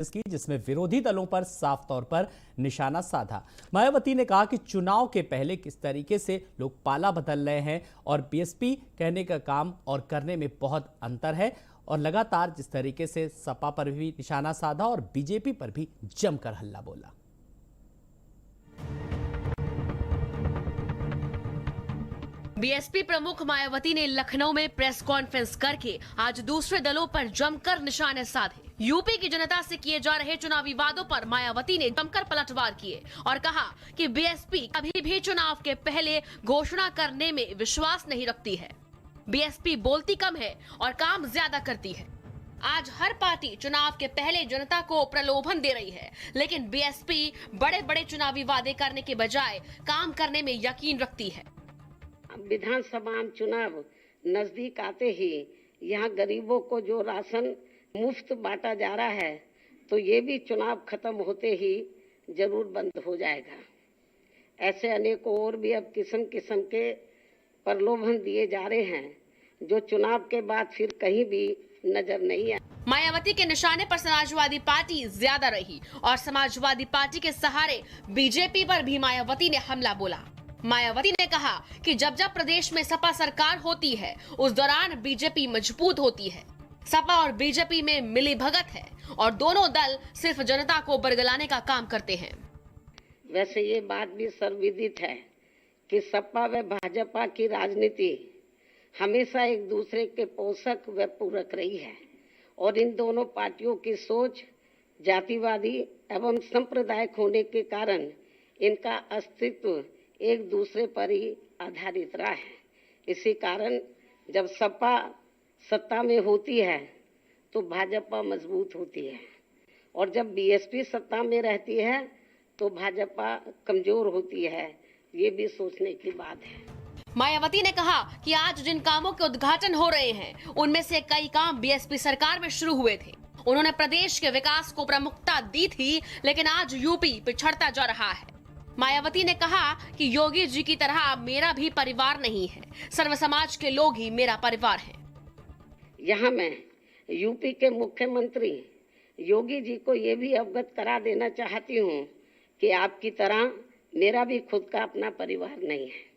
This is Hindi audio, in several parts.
की, जिसमें विरोधी दलों पर साफ तौर पर निशाना साधा। मायावती ने कहा कि चुनाव के पहले किस तरीके से लोग पाला बदल रहे हैं और बीएसपी कहने का काम और करने में बहुत अंतर है, और लगातार जिस तरीके से सपा पर भी निशाना साधा और बीजेपी पर भी जमकर हल्ला बोला। बीएसपी प्रमुख मायावती ने लखनऊ में प्रेस कॉन्फ्रेंस करके आज दूसरे दलों पर जमकर निशाने साधे। यूपी की जनता से किए जा रहे चुनावी वादों पर मायावती ने जमकर पलटवार किए और कहा कि बीएसपी कभी भी चुनाव के पहले घोषणा करने में विश्वास नहीं रखती है। बीएसपी बोलती कम है और काम ज्यादा करती है। आज हर पार्टी चुनाव के पहले जनता को प्रलोभन दे रही है, लेकिन बीएसपी बड़े बड़े चुनावी वादे करने के बजाय काम करने में यकीन रखती है। विधानसभा चुनाव नजदीक आते ही यहाँ गरीबों को जो राशन मुफ्त बांटा जा रहा है, तो ये भी चुनाव खत्म होते ही जरूर बंद हो जाएगा। ऐसे अनेकों और भी अब किस्म किस्म के प्रलोभन दिए जा रहे हैं, जो चुनाव के बाद फिर कहीं भी नजर नहीं आए। मायावती के निशाने पर समाजवादी पार्टी ज्यादा रही और समाजवादी पार्टी के सहारे बीजेपी पर भी मायावती ने हमला बोला। मायावती ने कहा कि जब जब प्रदेश में सपा सरकार होती है, उस दौरान बीजेपी मजबूत होती है। सपा और बीजेपी में मिलीभगत है और दोनों दल सिर्फ जनता को बरगलाने का काम करते हैं। वैसे ये बात भी सर्वविदित है कि सपा व भाजपा की राजनीति हमेशा एक दूसरे के पोषक व पूरक रही है और इन दोनों पार्टियों की सोच जातिवादी एवं सांप्रदायिक होने के कारण इनका अस्तित्व एक दूसरे पर ही आधारित रहा है। इसी कारण जब सपा सत्ता में होती है तो भाजपा मजबूत होती है, और जब बीएसपी सत्ता में रहती है तो भाजपा कमजोर होती है। ये भी सोचने की बात है। मायावती ने कहा कि आज जिन कामों के उद्घाटन हो रहे हैं, उनमें से कई काम बीएसपी सरकार में शुरू हुए थे। उन्होंने प्रदेश के विकास को प्रमुखता दी थी, लेकिन आज यूपी पिछड़ता जा रहा है। मायावती ने कहा कि योगी जी की तरह मेरा भी परिवार नहीं है, सर्व समाज के लोग ही मेरा परिवार है। यहाँ मैं यूपी के मुख्यमंत्री योगी जी को ये भी अवगत करा देना चाहती हूँ कि आपकी तरह मेरा भी खुद का अपना परिवार नहीं है।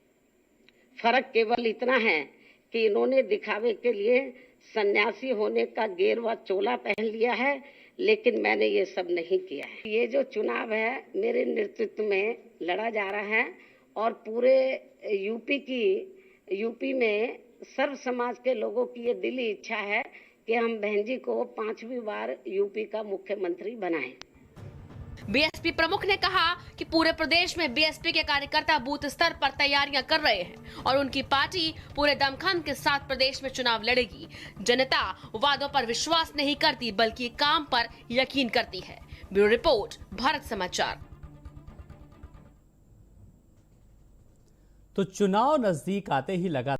फर्क केवल इतना है कि इन्होंने दिखावे के लिए सन्यासी होने का गेरुआ चोला पहन लिया है, लेकिन मैंने ये सब नहीं किया है। ये जो चुनाव है मेरे नेतृत्व में लड़ा जा रहा है और पूरे यूपी में सर्व समाज के लोगों की ये दिली इच्छा है कि हम बहन जी को 5वीं बार यूपी का मुख्यमंत्री बनाएं। बीएसपी प्रमुख ने कहा कि पूरे प्रदेश में बीएसपी के कार्यकर्ता बूथ स्तर पर तैयारियां कर रहे हैं और उनकी पार्टी पूरे दमखम के साथ प्रदेश में चुनाव लड़ेगी। जनता वादों पर विश्वास नहीं करती, बल्कि काम पर यकीन करती है। ब्यूरो रिपोर्ट, भारत समाचार। तो चुनाव नजदीक आते ही लगा